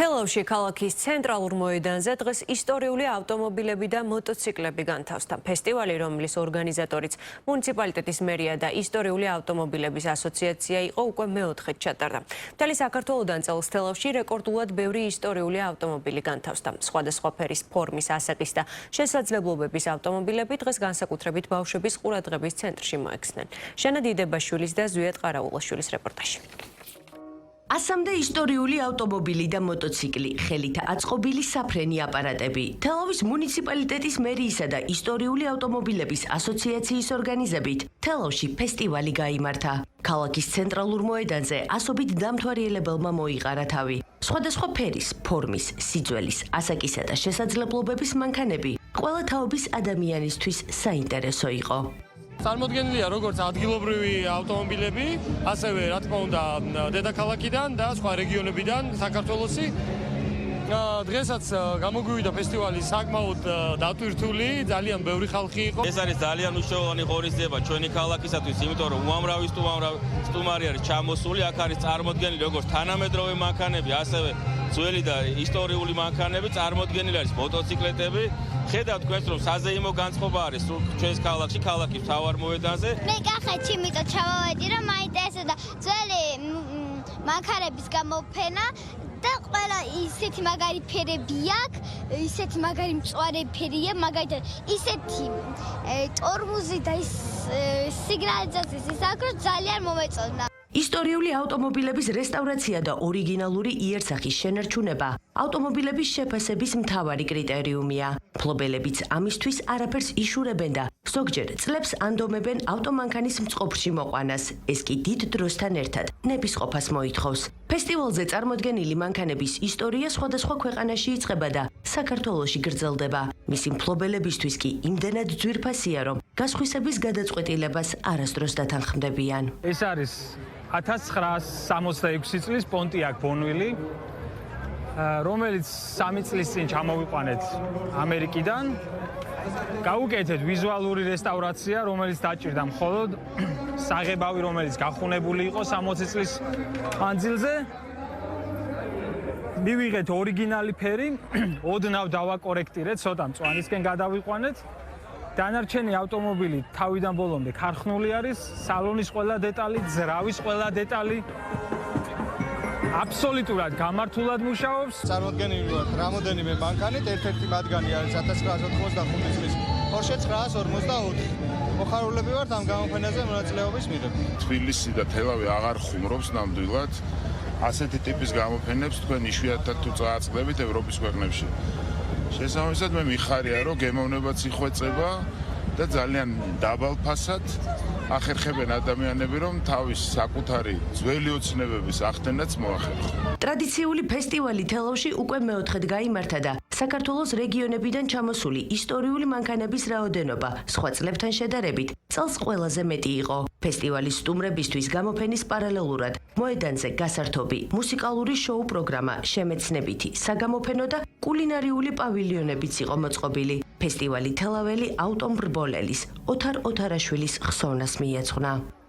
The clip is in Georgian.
თელავში ქალაქის ცენტრალურ მოედანზე დღეს ისტორიული ავტომობილები და მოტოციკლები განთავსდა. ფესტივალი, რომლის ორგანიზატორიც მუნიციპალიტეტის მერია და ისტორიული ავტომობილების ასოციაცია იყო, უკვე მეოთხედ ჩატარდა. მთელი საქართველოდან წელს თელავში რეკორდულად ბევრი ისტორიული ავტომობილი განთავსდა. სხვადასხვა ფერის, ფორმის, ასაკის და შესაძლებლობების ავტომობილები დღეს განსაკუთრებით ბავშვების ყურადღების ცენტრში მოექცნენ. ჟანა დიდებაშვილის და ზვიად ყარაულაშვილის რეპორტაჟი. ასამდე ისტორიული ავტომობილი და მოტოციკლი, ხელით აწყობილი საფრენი აპარატები. თელავის მუნიციპალიტეტის მერიისა და ისტორიული ავტომობილების ასოციაციის ორგანიზებით თელავში ფესტივალი გაიმართა. ქალაქის ცენტრალურ მოედანზე ასობით დამთვალიერებელმა მოიყარა თავი. სხვადასხვა ფერის, ფორმის, სიძველის, ასაკისა და შესაძლებლობების მანქანები ყველა თაობის ადამიანისთვის საინტერესო იყო. წარმოდგენილია როგორც ადგილობრივი ავტომობილები, ასევე რა თქმა უნდა დედაქალაქიდან და სხვა რეგიონებიდან საქართველოსი. დღესაც გამოგვივიდა ფესტივალი საკმაოდ დატვირთული, ძალიან ბევრი ხალხი იყო. ეს არის ძალიან მნიშვნელოვანი ღონისძიება ჩვენი ქალაქისათვის, იმიტომ რომ უამრავი სტუმარი არის ჩამოსული. აქ არის წარმოდგენილი როგორც თანამედროვე მანქანები, ასევე ძველი და ისტორიული მანქანები, წარმოდგენილი არის მოტოციკლეტები. ხედავთ თქვენს რომ საზეიმო განწყობა არის ჩვენს ქალაქში, ქალაქის მთავარ მოედანზე. მე კახეთში მიწო ჩავავედი, რომ მაინტერესებდა ძველი მანქანების გამოფენა და ყველა ისეთი მაგარი ფერები აქვს, ისეთი მაგარი მწვანე ფერია, მაგალითად ისეთი ტორმუზი და ის სიგნალიზაციის ის აქვს, ძალიან მომეწონა. ისტორიული ავტომობილების რესტავრაცია და ორიგინალური იერსახის შენარჩუნება ავტომობილების შეფასების მთავარი კრიტერიუმია. მფლობელებიც ამისთვის არაფერს იშურებენ და ზოგჯერ წლებს ანდომებენ ავტომანქანის მწყობრში მოყვანას. ეს კი დიდ დროსთან ერთად ნებისყოფას მოითხოვს. ფესტივალზე წარმოდგენილი მანქანების ისტორია სხვადასხვა ქვეყანაში იწყება და საქართველოში გრძელდება. მისი მფლობელებისთვის კი იმდენად ძვირფასია, რომ გასხვისების გადაწყვეტილებას არასდროს დათანხმდებიან. ეს არის 1966 წლის პონტიაკ ბონვილი, რომელიც 3 წლის წინ ჩამოვიყვანეთ ამერიკიდან. გაუკეთეთ ვიზუალური რესტავრაცია, რომელიც დაჭირდა მხოლოდ საღებავი, რომელიც გახუნებული იყო 60 წლის მანძილზე. მივიღეთ ორიგინალი ფერი, ოდნავ დავაკორექტირეთ, ცოტა მწვანისკენ გადავიყვანეთ. დანარჩენი ავტომობილი თავიდან ბოლომდე ქარხნული არის, სალონის ყველა დეტალი, ძრავის ყველა დეტალი აბსოლუტურად გამართულად მუშაობს. წარმოდგენილი ვართ რამოდენიმე მანქანით, ერთ-ერთი მათგანი არის 1995 წლის Porsche 944. მოხარულები ვართ ამ გამოფენაზე მონაწილეობის მიღებით. თბილისი და თელავი აღარ ხუმრობს ნამდვილად ასეთი ტიპის გამოფენებს თქვენ იშვიათად თუ წააწყდებით ევროპის ქვეყნებში. შესაბამისად მე მიხარია რომ გემოვნებაც იხვეწება და ძალიან დაბალ ფასად ახერხებენ ადამიანები რომ თავის საკუთარი ძველი ოცნებების ახდენაც მოახერხონ. ტრადიციული ფესტივალი თელავში უკვე მეოთხედ გაიმართა და საქართველოს რეგიონებიდან ჩამოსული ისტორიული მანქანების რაოდენობა სხვა წლებთან შედარებით წელს ყველაზე მეტი იყო. ფესტივალის სტუმრებისთვის გამოფენის პარალელურად მოედანზე გასართობი მუსიკალური შოუ პროგრამა, შემეცნებითი, საგამოფენო და კულინარიული პავილიონებიც იყო მოწყობილი. ფესტივალი თელაველი ავტომრბოლელის ოთარ ოთარაშვილის ხსოვნას მიეძღვნა.